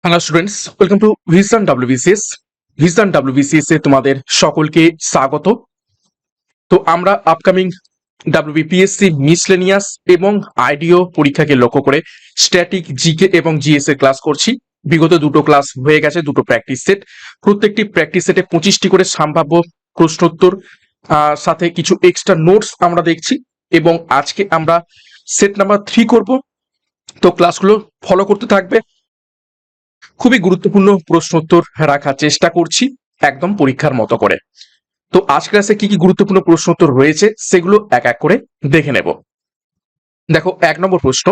Hello students, welcome to vision WBCS. Vision WBCS এ তোমাদের সকলকে স্বাগত। তো আমরা আপকামিং ডাব্লিউবিপিএসসি মিসলেনিয়াস এবং আইডিও পরীক্ষাকে লক্ষ্য করে স্ট্যাটিক, জিকে এবং জিএস এর ক্লাস করছি। বিগত দুটো ক্লাস হয়ে গেছে, দুটো প্র্যাকটিস সেট। প্রত্যেকটি প্র্যাকটিস সেটে 25টি করে সম্ভাব্য প্রশ্নোত্তর সাথে কিছু এক্সট্রা নোটস আমরা দেখছি, এবং আজকে আমরা সেট নাম্বার 3 করব। তো ক্লাসগুলো ফলো করতে থাকবে। খুবই গুরুত্বপূর্ণ প্রশ্নোত্তর রাখার চেষ্টা করছি, একদম পরীক্ষার মতো করে। তো আজ ক্লাসে কি কি গুরুত্বপূর্ণ প্রশ্নোত্তর রয়েছে সেগুলো এক এক করে দেখে নেব। দেখো, 1 নম্বর প্রশ্ন,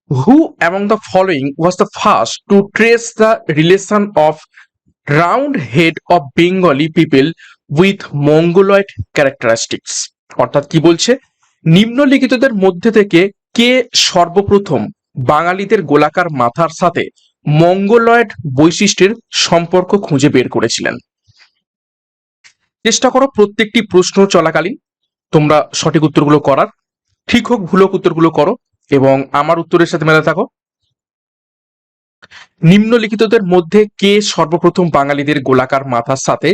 who among the following was the first to trace the relation of round head of Bengali people with mongoloid characteristics? অর্থাৎ কি বলছে, নিম্নলিখিতদের মধ্যে থেকে কে সর্বপ্রথম বাঙালিদের গোলাকার মাথার সাথে মঙ্গোলয়েড বৈশিষ্ট্যের সম্পর্ক খুঁজে বের করেছিলেন? চেষ্টা করো প্রত্যেকটি প্রশ্ন চলাকালীন তোমরা সঠিক উত্তরগুলো করার। ঠিক হোক ভুল হোক উত্তরগুলো করো এবং আমার উত্তরের সাথে মেলা থাকো। নিম্নলিখিতদের মধ্যে কে সর্বপ্রথম বাঙালিদের গোলাকার মাথার সাথে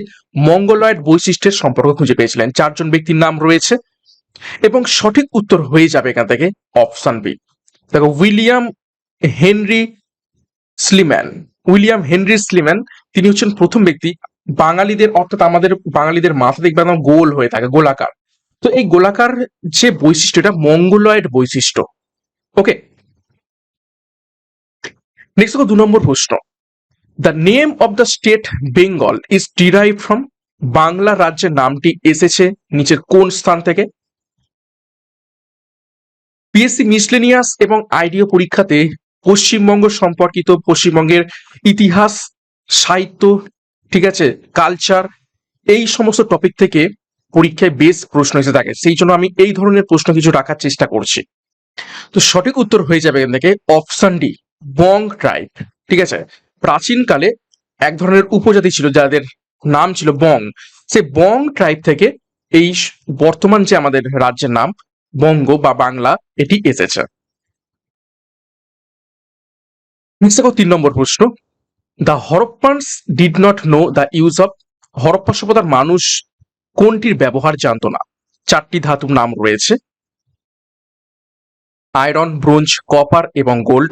মঙ্গোলয়েড বৈশিষ্ট্যের সম্পর্ক খুঁজে পেয়েছিলেন? 4জন ব্যক্তির নাম রয়েছে এবং সঠিক উত্তর হয়ে যাবে এখান থেকে অপশন বি। দেখো, William Henry Sleeman. William Henry Sleeman, তিনি হচ্ছেন প্রথম ব্যক্তি বাঙালিদের, অর্থাৎ আমাদের বাঙালিদের মাথা দেখবে একদম গোল হয়ে থাকে, গোলাকার। তো এই গোলাকার যে বৈশিষ্ট্য, এটা মঙ্গোলয়েড বৈশিষ্ট্য। ওকে, নেক্সট দেখো 2 নম্বর প্রশ্ন, the name of the state Bengal is derive from? Bangla রাজ্যের নামটি এসেছে নিচের কোন স্থান থেকে? পিএসসি মিসলেনিয়াস এবং আইডিও পরীক্ষাতে পশ্চিমবঙ্গ সম্পর্কিত, পশ্চিমবঙ্গের ইতিহাস, সাহিত্য, ঠিক আছে, কালচার, এই সমস্ত টপিক থেকে পরীক্ষায় বেশ প্রশ্ন এসে থাকে, সেই জন্য আমি এই ধরনের প্রশ্ন কিছু রাখার চেষ্টা করছি। তো সঠিক উত্তর হয়ে যাবে এখান থেকে অপশন ডি, বং ট্রাইব। ঠিক আছে, প্রাচীনকালে এক ধরনের উপজাতি ছিল যাদের নাম ছিল বং। সেই বং ট্রাইব থেকে এই বর্তমান যে আমাদের রাজ্যের নাম বঙ্গ বা বাংলা, এটি এসেছে। নেক্সট দেখো 3 নম্বর প্রশ্ন, the Harappans did not know the use of? Harappa সভ্যতার মানুষ কোনটির ব্যবহার জানতো না? 4টি ধাতুর নাম রয়েছে, আয়রন, ব্রোঞ্জ, কপার এবং গোল্ড।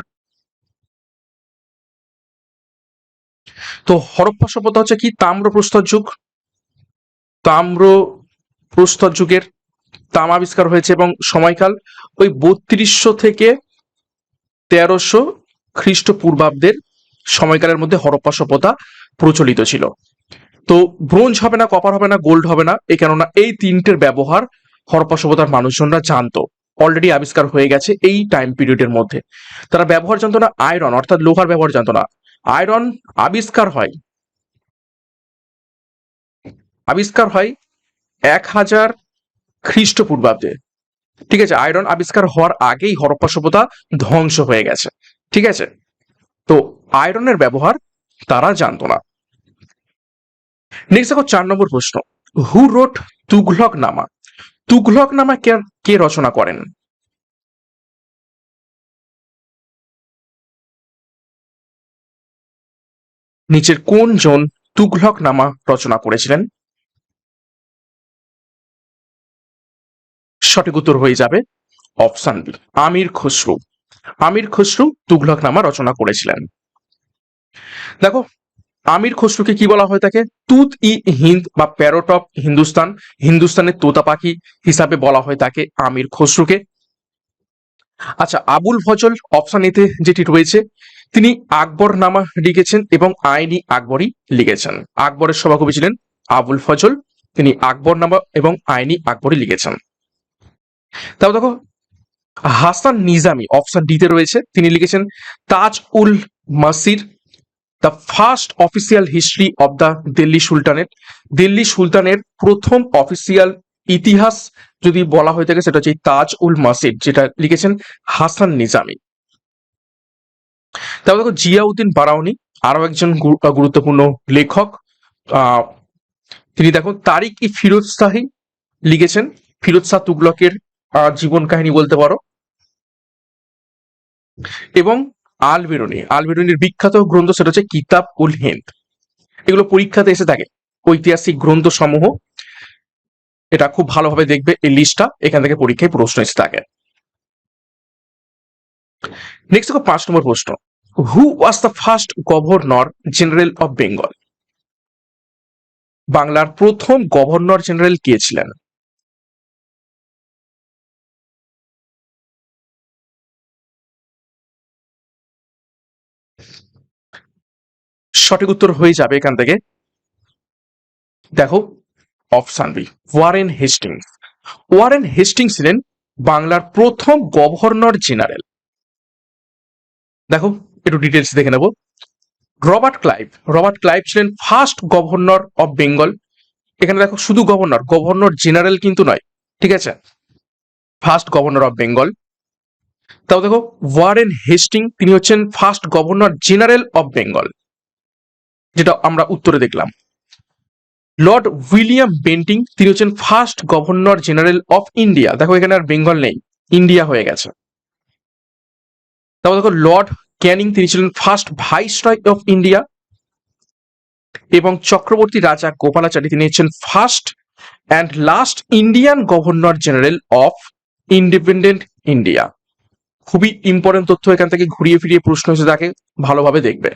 তো হরপ্পা সভ্যতা হচ্ছে কি তাম্র প্রস্তর যুগ। তাম্র প্রস্তর যুগের তাম আবিষ্কার হয়েছে এবং সময়কাল ওই 3200 থেকে 1300 খ্রিস্টপূর্বাব্দের সময়কালের মধ্যে হরপ্পা সভ্যতা প্রচলিত ছিল। তো ব্রোঞ্জ হবে না, কপার হবে না, গোল্ড হবে না, এই কেননা এই তিনটের ব্যবহার হরপ্পা সভ্যতার মানুষজনরা জানতো, অলরেডি আবিষ্কার হয়ে গেছে এই টাইম পিরিয়ডের মধ্যে। তারা ব্যবহার জানতো না আয়রন, অর্থাৎ লোহার ব্যবহার জানতো না। আয়রন আবিষ্কার হয় 1000 খ্রিস্টপূর্বাব্দে। ঠিক আছে, আয়রন আবিষ্কার হওয়ার আগেই হরপ্পা সভ্যতা ধ্বংস হয়ে গেছে। ঠিক আছে, তো আয়রনের ব্যবহার তারা জানতো না। নেক্সট দেখো 4 নম্বর প্রশ্ন, হু রোট তুঘলক নামা? তুঘলক নামা কে রচনা করেন? নিচের কোন জন তুঘলক নামা রচনা করেছিলেন? সঠিক উত্তর হয়ে যাবে অপশন বি, আমির খসরু। আমির খসরু তুঘলক নামা রচনা করেছিলেন। দেখো, আমির খসরুকে কি বলা হয়ে থাকে? তুত ই হিন্দ বা প্যারট অফ হিন্দুস্তান, হিন্দুস্তানের তোতা পাখি হিসাবে বলা হয়ে থাকে আমির খসরুকে। আচ্ছা, আবুল ফজল অপশন এতে যেটি রয়েছে, তিনি আকবর নামা লিখেছেন এবং আইনি আকবরী লিখেছেন। আকবরের সভাকবি ছিলেন আবুল ফজল, তিনি আকবর নামা এবং আইনি আকবরী লিখেছেন। তাও দেখো, হাসান নিজামি অপশন ডিতে রয়েছে, তিনি লিখেছেন তাজ উল মাসির, the first official history of the Delhi sultanate. Delhi সুলতানের প্রথম অফিসিয়াল ইতিহাস যদি বলা হয়ে থাকে সেটা হচ্ছে তাজ উল মাসিদ, যেটা লিখেছেন হাসান নিজামি। তারপর দেখো জিয়াউদ্দিন বারাউনি, আরো একজন গুরুত্বপূর্ণ লেখক। তিনি দেখো তারিক ই ফিরোজ শাহী লিখেছেন, ফিরোজ শাহ তুগলকের জীবন কাহিনী বলতে পারো। এবং আল বেরুনি, আল বেরুনির বিখ্যাত গ্রন্থ সেটা হচ্ছে কিতাব উল হিন্দ। এগুলো পরীক্ষাতে এসে থাকে, ঐতিহাসিক গ্রন্থ সমূহ। এটা খুব ভালোভাবে দেখবে, এই লিস্টটা এখান থেকে পরীক্ষায় প্রশ্ন এসে থাকে। নেক্সট দেখো 5 নম্বর প্রশ্ন, who was the first governor general of Bengal? বাংলার প্রথম গভর্নর জেনারেল কে ছিলেন? সঠিক উত্তর হয়ে যাবে এখান থেকে, দেখো option B, Warren Hastings. Warren Hastings ছিলেন বাংলার প্রথম গভর্নর জেনারেল। দেখো একটু ডিটেলস দেখে নেব। রবার্ট ক্লাইভ, রবার্ট ক্লাইভ ছিলেন ফার্স্ট গভর্নর অফ বেঙ্গল। এখানে দেখো শুধু গভর্নর, গভর্নর জেনারেল কিন্তু নয়, ঠিক আছে, ফার্স্ট গভর্নর অফ বেঙ্গল। তাও দেখো ওয়ারেন হেস্টিং তিনি হচ্ছেন first governor general of Bengal, যেটা আমরা উত্তরে দেখলাম। লর্ড উইলিয়াম বেন্টিং তিনি হচ্ছেন first governor general of India. দেখো এখানে আর বেঙ্গল নেই, ইন্ডিয়া হয়ে গেছে। তারপর দেখো লর্ড ক্যানিং তিনি ছিলেন ফার্স্ট ভাইসরয় অফ ইন্ডিয়া। এবং চক্রবর্তী রাজা গোপালাচারী তিনি হচ্ছেন first and last Indian governor general of independent India. খুবই ইম্পর্টেন্ট তথ্য, এখান থেকে ঘুরিয়ে ফিরিয়ে প্রশ্ন এসে থাকে, ভালোভাবে দেখবে।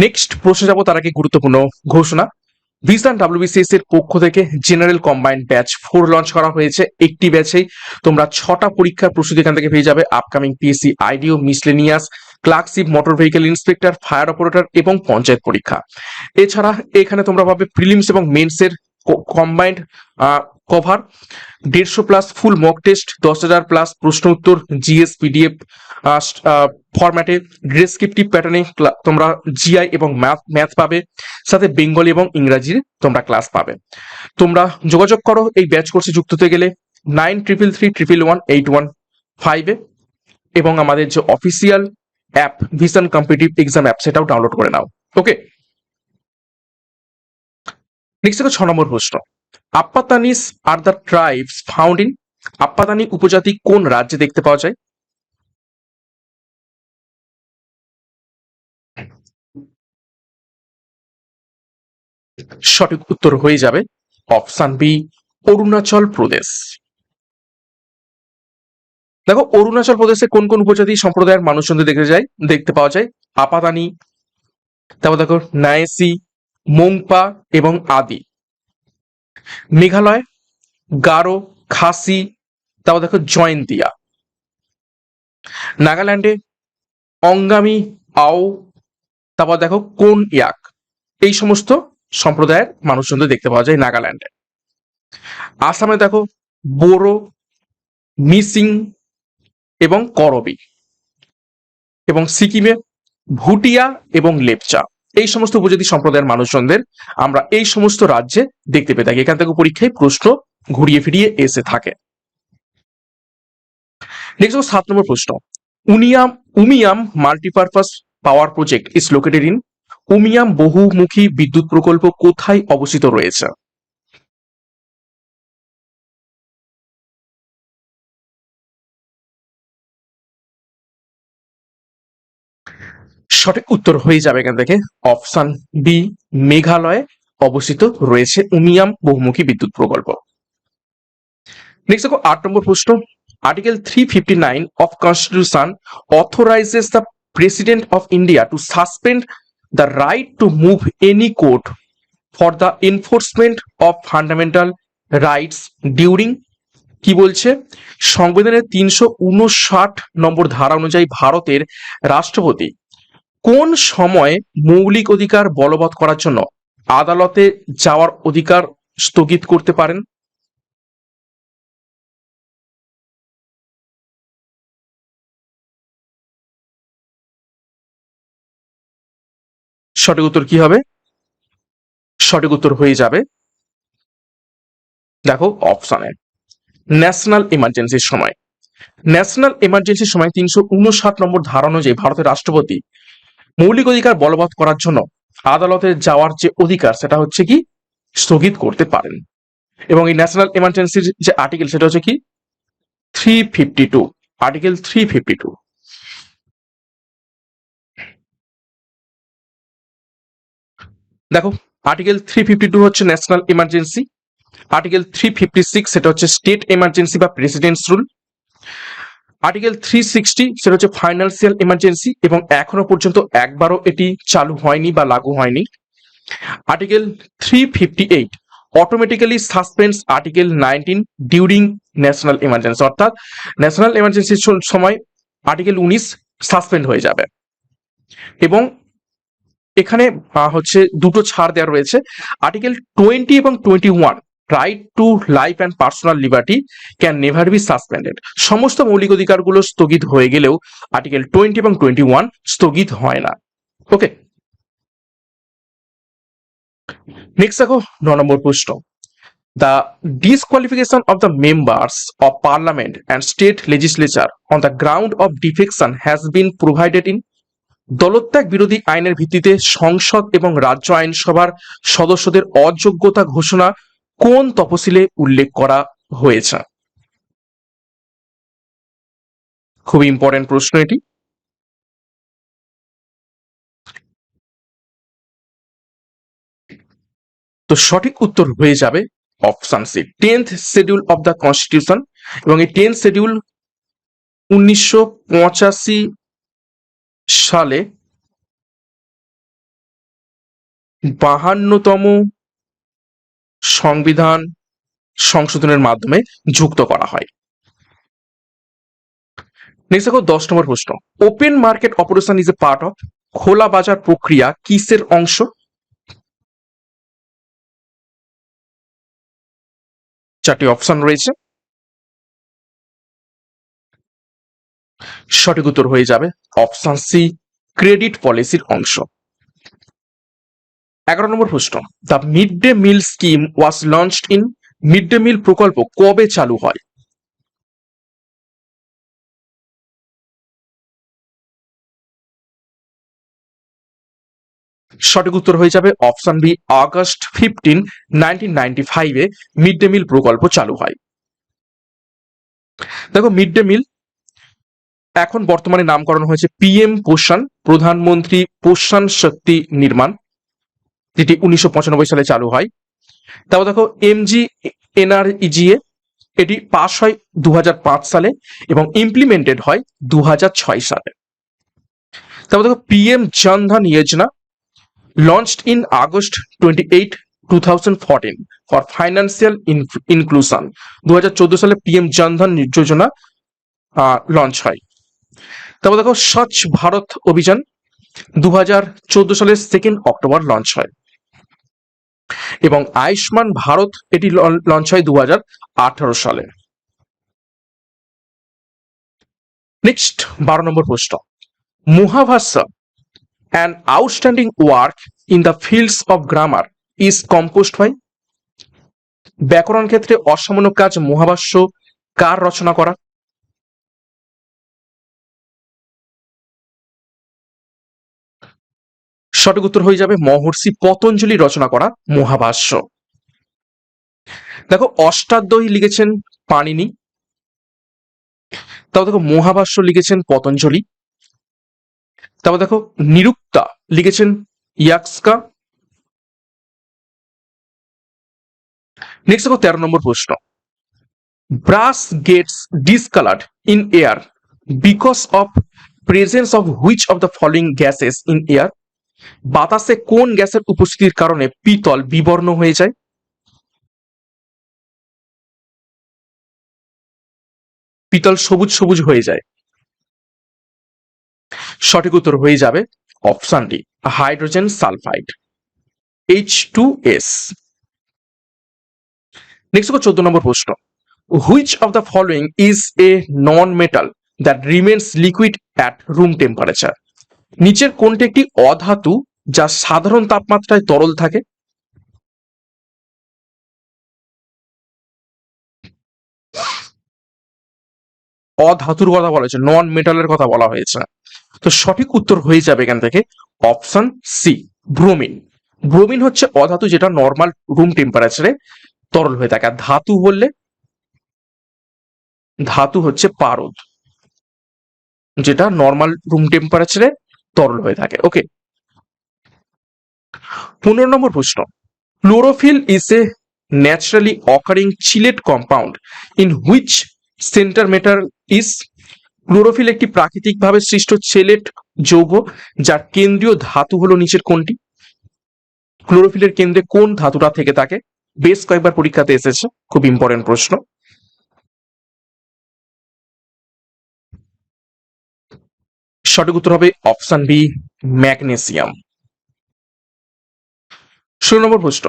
নেক্সট প্রশ্ন যাবো, তার আগে গুরুত্বপূর্ণ ঘোষণা। ভিশন ডাব্লিউবিসিএস এর পক্ষ থেকে জেনারেল কম্বাইন্ড ব্যাচ 4 লঞ্চ করা হয়েছে। একটি ব্যাচেই তোমরা 6টা পরীক্ষার প্রস্তুতি এখান থেকে পেয়ে যাবে। আপকামিং পিএসসি আইডিও, miscellaneous, clerkship, motor vehicle inspector, fire operator এবং পঞ্চায়েত পরীক্ষা। এছাড়া এখানে তোমরা পাবে প্রিলিমস এবং মেন্সের combined cover, 150+ full mock test, 10,000 plus প্রশ্ন উত্তর জিএস পিডিএফ ফরম্যাটে, ডেসক্রিপটিভ প্যাটার্নে তোমরা জিআই এবং ম্যাথ পাবে, সাথে বেঙ্গলি এবং ইংরাজির তোমরা ক্লাস পাবে। তোমরা যোগাযোগ করো এই ব্যাচ কোর্সে যুক্ত হতে গেলে 9333111815-এ, এবং আমাদের যে official app vision competitive exam app সেটাও ডাউনলোড করে নাও। ওকে, নেক্সট দেখো 6 নম্বর প্রশ্ন, Apatanis are the tribes found in? Apatani উপজাতি কোন রাজ্যে দেখতে পাওয়া যায়? সঠিক উত্তর হয়ে যাবে অপশন বি, অরুণাচল প্রদেশ। দেখো অরুণাচল প্রদেশে কোন কোন উপজাতি সম্প্রদায়ের মানুষজনদের দেখতে পাওয়া যায়? আপাতানি, তারপর দেখো নায়েসি, মোংপা এবং আদি। মেঘালয় গারো, খাসি, তারপর দেখো জয়ন্তিয়া। নাগাল্যান্ডে অঙ্গামি, আও, তারপর দেখো কোন ইয়াক। এই সমস্ত সম্প্রদায়ের মানুষজনদের দেখতে পাওয়া যায় নাগাল্যান্ডে। আসামে দেখো বোরো, মিসিং এবং করবি। এবং সিকিমে ভুটিয়া এবং লেপচা। এই সমস্ত উপজাতি সম্প্রদায়ের মানুষজনদের আমরা এই সমস্ত রাজ্যে দেখতে পেয়ে থাকি। এখান থেকে পরীক্ষায় প্রশ্ন ঘুরিয়ে ফিরিয়ে এসে থাকে। নেক্সট 7 নম্বর প্রশ্ন, Umiam multipurpose power project is located in? Umiam বহুমুখী বিদ্যুৎ প্রকল্প কোথায় অবস্থিত রয়েছে? সঠিক উত্তর হয়ে যাবে এখান থেকে অপশন বি, মেঘালয়ে অবস্থিত রয়েছে উমিয়াম বহুমুখী বিদ্যুৎ প্রকল্প। নেক্সট দেখো 8 নম্বর প্রশ্ন, article 359 of constitution authorizes the president of India to suspend the right to move any court for the enforcement of fundamental rights during? কি বলছে, সংবিধানের 359 নম্বর ধারা অনুযায়ী ভারতের রাষ্ট্রপতি কোন সময় মৌলিক অধিকার বলবৎ করার জন্য আদালতে যাওয়ার অধিকার স্থগিত করতে পারেন? সঠিক উত্তর কি হবে? সঠিক উত্তর হয়ে যাবে দেখো অপশনে ন্যাশনাল ইমার্জেন্সির সময়। ন্যাশনাল ইমার্জেন্সির সময় 359 নম্বর ধারা অনুযায়ী ভারতের রাষ্ট্রপতি মৌলিক অধিকার বলবৎ করার জন্য আদালতে যাওয়ার যে অধিকার সেটা হচ্ছে কি স্থগিত করতে পারেন। এবং এই ন্যাশনাল ইমার্জেন্সির যে আর্টিকেল সেটা হচ্ছে কি 352, আর্টিকেল 352। দেখো, আর্টিকেল 352 হচ্ছে ন্যাশনাল ইমার্জেন্সি, আর্টিকেল 356 সেটা হচ্ছে স্টেট এমার্জেন্সি বা প্রেসিডেন্টস রুল, আর্টিকেল 360 সেটা হচ্ছে ফাইন্যান্সিয়াল ইমার্জেন্সি এবং এখনো পর্যন্ত একবারও এটি চালু হয়নি বা লাগু হয়নি। Article 358 automatically suspends article 19 during national emergency, অর্থাৎ ন্যাশনাল ইমার্জেন্সির সময় আর্টিকেল 19 সাসপেন্ড হয়ে যাবে। এবং এখানে হচ্ছে দুটো ছাড় দেওয়া রয়েছে, আর্টিকেল 20 এবং 21 right to life and personal liberty can never be suspended. সমস্ত মৌলিক অধিকারগুলো স্থগিত হয়ে গেলেও আর্টিকেল 20 এবং 21 স্থগিত হয় না। ওকে, নেক্সট দেখো 9 নম্বর প্রশ্ন। The disqualification of the members of parliament and state legislature on the ground of defection has been provided in। দলত্যাগ বিরোধী আইনের ভিত্তিতে সংসদ এবং রাজ্য আইনসভার সদস্যদের অযোগ্যতা ঘোষণা কোন তফসিলে উল্লেখ করা হয়েছে? খুব ইম্পর্টেন্ট প্রশ্ন এটি। তো সঠিক উত্তর হয়ে যাবে option C, 10th schedule of the constitution. এবং এই 10th শিডিউল 1985 সালে 52তম সংবিধান সংশোধনের মাধ্যমে যুক্ত করা হয়। নেক্সট দেখো 10 নম্বর প্রশ্ন। Open market operation is a part of. খোলা বাজার প্রক্রিয়া কিসের অংশ? চারটি অপশন রয়েছে, সঠিক উত্তর হয়ে যাবে অপশন সি, ক্রেডিট পলিসির অংশ। 11 নম্বর প্রশ্ন। The mid day meal scheme was launched in. Mid day meal প্রকল্প কবে চালু হয়? সঠিক উত্তর হয়ে যাবে option B, August 15, 1995 mid day meal প্রকল্প চালু হয়। দেখো, মিড ডে মিল এখন বর্তমানে নামকরণ হয়েছে পিএম পোষণ, প্রধানমন্ত্রী পোষণ শক্তি নির্মাণ, যেটি 1995 সালে চালু হয়। তারপর দেখো এমজি এনআরইজিএ, এটি পাস হয় 2005 সালে এবং ইমপ্লিমেন্টেড হয় 2006 সালে। তারপর দেখো PM Jan Dhan Yojana, launched in August 28, 2014 for financial inclusion। 2014 সালে পিএম জনধন যোজনা লঞ্চ হয়। তারপর দেখো স্বচ্ছ ভারত অভিযান, 2014 সালের 2 অক্টোবর লঞ্চ হয়। এবং আয়ুষ্মান ভারত, এটি লঞ্চ হয় 2018 সালে। নেক্সট 12 নম্বর প্রশ্ন। মহাভাষ্য, an outstanding work in the fields of grammar, is composed by। ব্যাকরণ ক্ষেত্রে অসামান্য কাজ মহাভাষ্য কার রচনা করা? সঠিক উত্তর হয়ে যাবে মহর্ষি পতঞ্জলি রচনা করা মহাভাষ্য। দেখো, অষ্টাধ্যায়ী লিখেছেন পাণিনি। তারপর দেখো মহাভাষ্য লিখেছেন পতঞ্জলি। তারপর দেখো নিরুক্তা লিখেছেন ইয়াস্কা। নেক্সট দেখো 13 নম্বর প্রশ্ন। Brass gets discoloured in air because of presence of which of the following gases in air. বাতাসে কোন গ্যাসের উপস্থিতির কারণে পিতল বিবর্ণ হয়ে যায়? পিতল সবুজ সবুজ হয়ে যায়। সঠিক উত্তর হয়ে যাবে option D, hydrogen sulphide, H2S। Next 14 নম্বর প্রশ্ন। Which of the following is a non metal that remains liquid at room temperature. নিচের কোনটি একটি অধাতু যা সাধারণ তাপমাত্রায় তরল থাকে? অধাতুর কথা বলা হয়েছে, নন মেটালের কথা বলা হয়েছে। তো সঠিক উত্তর হয়ে যাবে এখান থেকে অপশন সি, ব্রোমিন। ব্রোমিন হচ্ছে অধাতু যেটা নর্মাল রুম টেম্পারেচারে তরল হয়ে থাকে। আর ধাতু বললে ধাতু হচ্ছে পারদ, যেটা নর্মাল রুম টেম্পারেচারে তরল হয়ে থাকে। ওকে, 15 নম্বর প্রশ্ন, chlorophyll is a naturally occurring Sylhet compound in which centre matter is. Chlorophyll একটি প্রাকৃতিকভাবে সৃষ্ট চেলেট যৌগ যার কেন্দ্রীয় ধাতু হলো নিচের কোনটি? ক্লোরোফিলের কেন্দ্রে কোন ধাতুটা থেকে থাকে? বেশ কয়েকবার পরীক্ষাতে এসেছে, খুব ইম্পর্টেন্ট প্রশ্ন। সঠিক উত্তর হবে অপশন বি, ম্যাগনেসিয়াম। 16 নম্বর প্রশ্ন,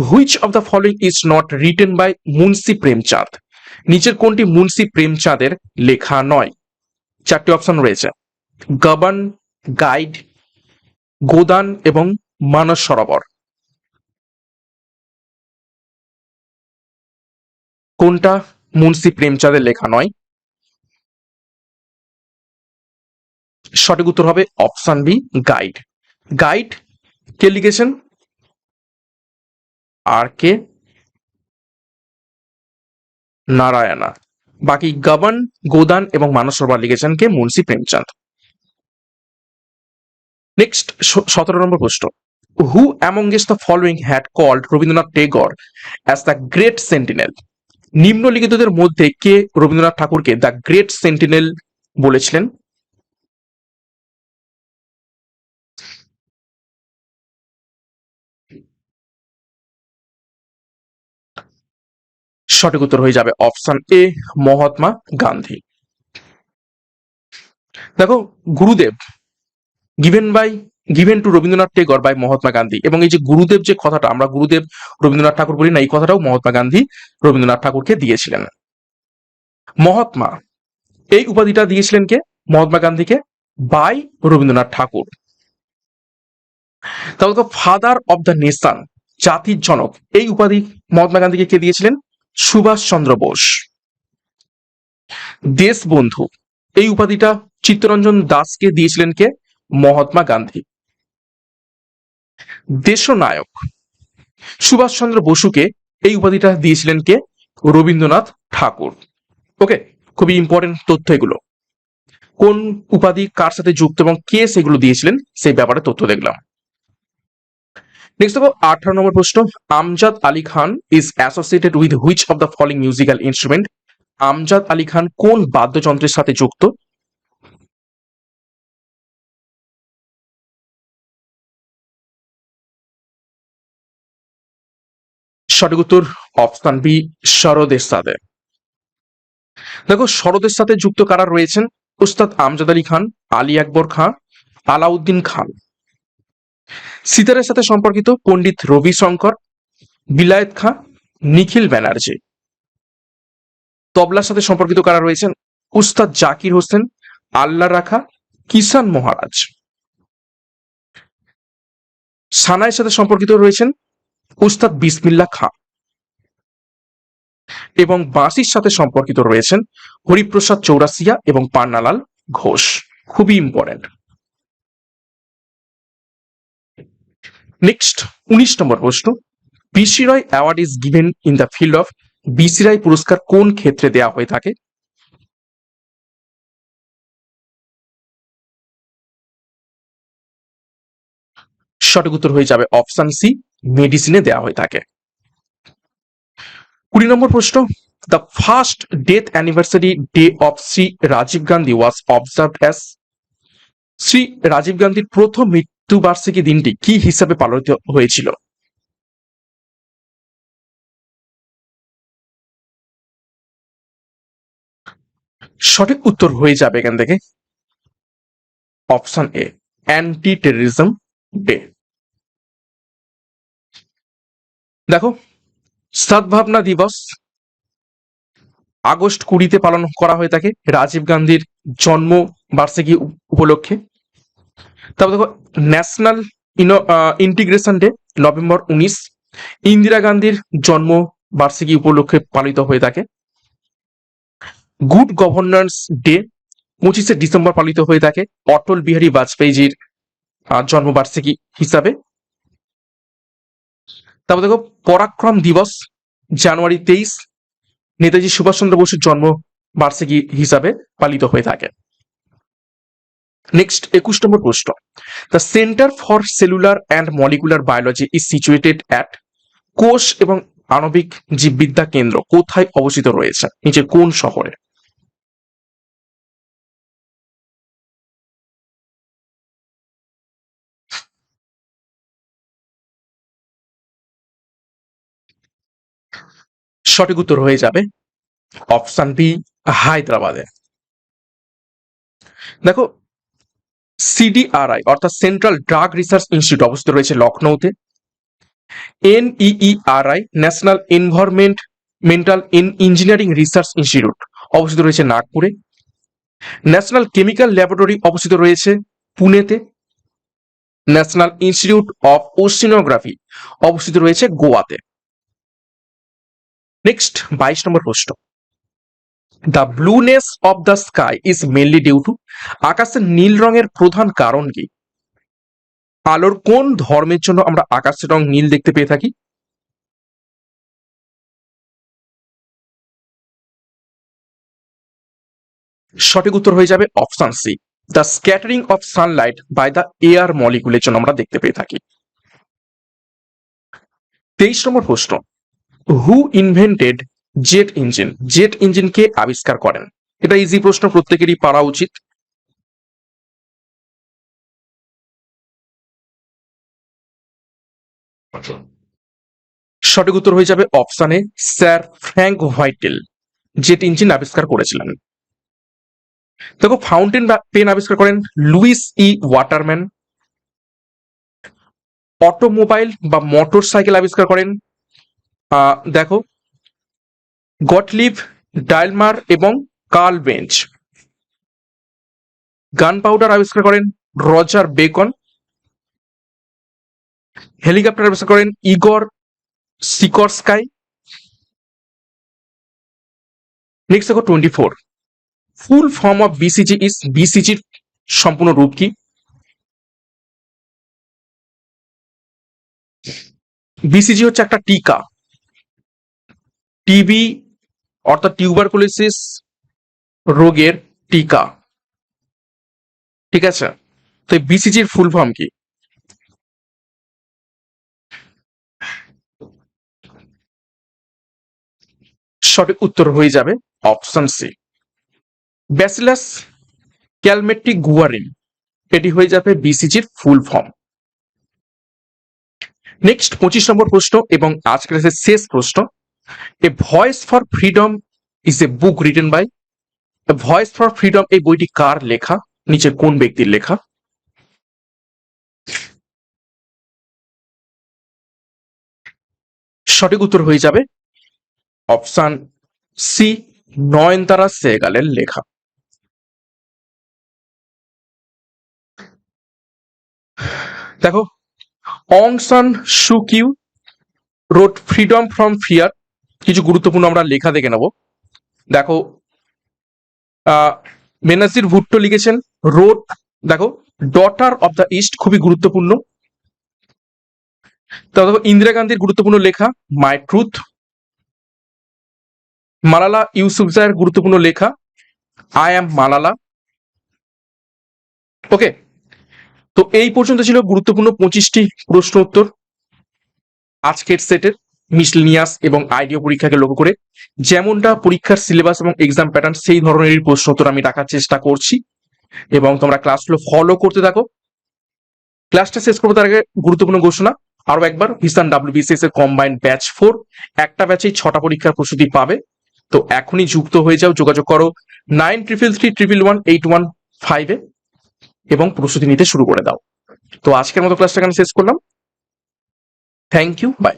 which of the following is not written by Munshi Premchand. নিচের কোনটি মুন্সি প্রেমচাঁদের লেখা নয়? চারটি অপশন রয়েছে, গবন, গাইড, গোদান এবং মানস সরোবর। কোনটা মুন্সি প্রেমচাঁদের লেখা নয়? সঠিক উত্তর হবে অপশন বি, গাইড। গাইড কে লিখেছেন? আর কে নারায়ণা। বাকি গবন, গোদান এবং মানস সরোবর লিখেছেন কে? মুন্সি প্রেমচাঁদ। নেক্সট 17 নম্বর প্রশ্ন, who amongst the following had called Rabindranath Tagore as the great sentinel. নিম্নলিখিতদের মধ্যে কে রবীন্দ্রনাথ ঠাকুরকে দ্য গ্রেট সেন্টিনেল বলেছিলেন? সঠিক উত্তর হয়ে যাবে অপশন এ, মহাত্মা গান্ধী। দেখো, Gurudev given to Rabindranath Tagore by Mahatma Gandhi, এবং এই যে গুরুদেব যে কথাটা আমরা গুরুদেব রবীন্দ্রনাথ ঠাকুর বলি না, এই কথাটাও মহাত্মা গান্ধী রবীন্দ্রনাথ ঠাকুরকে দিয়েছিলেন। মহাত্মা এই উপাধিটা দিয়েছিলেন কে? মহাত্মা গান্ধীকে বাই রবীন্দ্রনাথ ঠাকুর। তাহলে তো ফাদার অব দ্য নেশন, জাতির জনক, এই উপাধি মহাত্মা গান্ধীকে কে দিয়েছিলেন? সুভাষ চন্দ্র বোস। দেশবন্ধু এই উপাধিটা চিত্তরঞ্জন দাসকে দিয়েছিলেন কে? মহাত্মা গান্ধী। দেশনায়ক সুভাষচন্দ্র বসুকে এই উপাধিটা দিয়েছিলেন কে? রবীন্দ্রনাথ ঠাকুর। ওকে, খুবই ইম্পর্টেন্ট তথ্য এগুলো। কোন উপাধি কার সাথে যুক্ত এবং কে সেগুলো দিয়েছিলেন সেই ব্যাপারে তথ্য দেখলাম। নেক্সট দেখো 18 নম্বর প্রশ্ন, Amjad Ali Khan is associated with which of the following musical instrument. Amjad Ali Khan কোন বাদ্যযন্ত্রের সাথে যুক্ত? সঠিক উত্তর অপশন বি, সরোদের সাথে। দেখো, সরোদের সাথে যুক্ত কারা রয়েছেন? উস্তাদ আমজাদ আলী খান, আলী আকবর খাঁ, আলাউদ্দিন খান। সিতারের সাথে সম্পর্কিত পণ্ডিত রবি শঙ্কর, বিলায়েত খাঁ, নিখিল ব্যানার্জি। তবলার সাথে সম্পর্কিত কারা রয়েছেন? উস্তাদ জাকির হোসেন, আল্লাহ রাখা, কিষান মহারাজ। সানাইয়ের সাথে সম্পর্কিত রয়েছেন উস্তাদ বিসমিল্লাহ খাঁ, এবং বাঁশির সাথে সম্পর্কিত রয়েছেন হরিপ্রসাদ চৌরাসিয়া এবং পান্নালাল ঘোষ। খুবই ইম্পর্টেন্ট। নেক্সট 19 নম্বর প্রশ্ন, BC Roy award is given in the field of. BC Roy পুরস্কার কোন ক্ষেত্রে দেওয়া হয়ে থাকে? সঠিক উত্তর হয়ে যাবে অপশন সি, মেডিসিনে দেওয়া হয়ে থাকে। 20 নম্বর প্রশ্ন, the first death anniversary day of Shri Rajiv Gandhi was observed as. Shri Rajiv গান্ধীর প্রথম মৃত্যুবার্ষিকী দিনটি কি হিসাবে পালিত হয়েছিল? সঠিক উত্তর হয়ে যাবে এখান থেকে option A, anti terrorism day. দেখো, সদ্ভাবনা দিবস আগস্ট 20-তে পালন করা হয়ে থাকে রাজীব গান্ধীর জন্ম বার্ষিকী উপলক্ষে। তারপর দেখো, national integration day November 19, Indira গান্ধীর জন্ম বার্ষিকী উপলক্ষে পালিত হয়ে থাকে। গুড গভর্নেন্স ডে 25শে ডিসেম্বর পালিত হয়ে থাকে অটল বিহারী বাজপেয়ীজির জন্মবার্ষিকী হিসাবে। তারপর দেখো, পরাক্রম দিবস জানুয়ারি 23, নেতাজি সুভাষচন্দ্র বসুর জন্ম বার্ষিকী হিসাবে পালিত হয়ে থাকে। নেক্সট 21 নম্বর প্রশ্ন, the centre for cellular and molecular biology is situated at, কোষ এবং আণবিক জীববিদ্যা কেন্দ্র কোথায় অবস্থিত রয়েছে, নিচে কোন শহরে? সঠিক উত্তর হয়ে যাবে অপশন বি, হায়দ্রাবাদে। দেখো, সিডিআরআই অর্থাৎ সেন্ট্রাল ড্রাগ রিসার্চ ইনস্টিটিউট অবস্থিত রয়েছে লখনৌতে। NEERI national environmental engineering research institute অবস্থিত রয়েছে নাগপুরে। ন্যাশনাল কেমিক্যাল ল্যাবরেটরি অবস্থিত রয়েছে পুনেতে। ন্যাশনাল ইনস্টিটিউট অফ ওশিনোগ্রাফি অবস্থিত রয়েছে গোয়াতে। নেক্সট 22 নম্বর প্রশ্ন, the blueness of the sky is mainly due to, আকাশের নীল রঙের প্রধান কারণ কি? আলোর কোন ধর্মের জন্য আমরা আকাশের রং নীল দেখতে পেয়ে থাকি? সঠিক উত্তর হয়ে যাবে option C, the scattering of sunlight by the air মলিকুলের জন্য আমরা দেখতে পেয়ে থাকি। 23 নম্বর প্রশ্ন, who invented jet engine, jet ইঞ্জিনকে আবিষ্কার করেন? এটা ইজি প্রশ্ন, প্রত্যেকেরই পারা উচিত। সঠিক উত্তর হয়ে যাবে option A, sir Frank Whittle jet engine আবিষ্কার করেছিলেন। দেখো, ফাউন্টেন পেন আবিষ্কার করেন লুইস ই ওয়াটারম্যান। অটোমোবাইল বা মোটর সাইকেল আবিষ্কার করেন দেখো গটলিভ ডাইলমার এবং কার্ল বেঞ্চ। গান পাউডার আবিষ্কার করেন রজার বেকন। হেলিকপ্টার আবিষ্কার করেন ইগর সিকরস্কাই। নেক্সট দেখো 24, full form of BCG is, বিসিজির সম্পূর্ণ রূপ কি? বিসিজি হচ্ছে একটা টিকা, টিবি অর্থাৎ টিউবারকুলোসিস রোগের টিকা, ঠিক আছে? তো বিসিজির ফুল ফর্ম কি? সঠিক উত্তর হয়ে যাবে অপশন সি, ব্যাসিলাস ক্যালমেট্রি গুয়ারিন, এটি হয়ে যাবে বিসিজির ফুল ফর্ম। নেক্সট 25 নম্বর প্রশ্ন এবং আজকের শেষ প্রশ্ন, a voice for freedom is a book written by, voice for freedom এই বইটি কার লেখা, নিচে কোন ব্যক্তির লেখা? সঠিক উত্তর হয়ে যাবে অপশন সি, নয়নতারা সেহগালের লেখা। দেখো, Aung San Suu Kyi wrote freedom from fear, কিছু গুরুত্বপূর্ণ আমরা লেখা দেখে নেব। দেখো, বেনাজির ভুট্টো লিখেছেন রোড, দেখো ডটার অফ দ্য ইস্ট খুবই গুরুত্বপূর্ণ। দেখো, ইন্দিরা গান্ধীর গুরুত্বপূর্ণ লেখা মাই ট্রুথ। মালালা ইউসুফজাইয়ের গুরুত্বপূর্ণ লেখা আই অ্যাম মালালা। ওকে, তো এই পর্যন্ত ছিল গুরুত্বপূর্ণ 25টি প্রশ্ন উত্তর আজকের সেটের মিসলেনিয়াস এবং আইডিও পরীক্ষাকে লক্ষ্য করে। যেমনটা পরীক্ষার সিলেবাস এবং এক্সাম প্যাটার্ন সেই ধরনেরই প্রশ্ন উত্তর আমি রাখার চেষ্টা করছি এবং তোমরা ক্লাসগুলো ফলো করতে থাকো। ক্লাসটা শেষ করবো তার আগে গুরুত্বপূর্ণ ঘোষণা আরো একবার, ভিশন ডাব্লিউবিসিএস এর কম্বাইন্ড ব্যাচ 4, একটা ব্যাচেই 6টা পরীক্ষার প্রস্তুতি পাবে। তো এখনই যুক্ত হয়ে যাও, যোগাযোগ করো 9333118115 এবং প্রস্তুতি নিতে শুরু করে দাও। তো আজকের মতো ক্লাসটা এখানে শেষ করলাম। Thank you, by.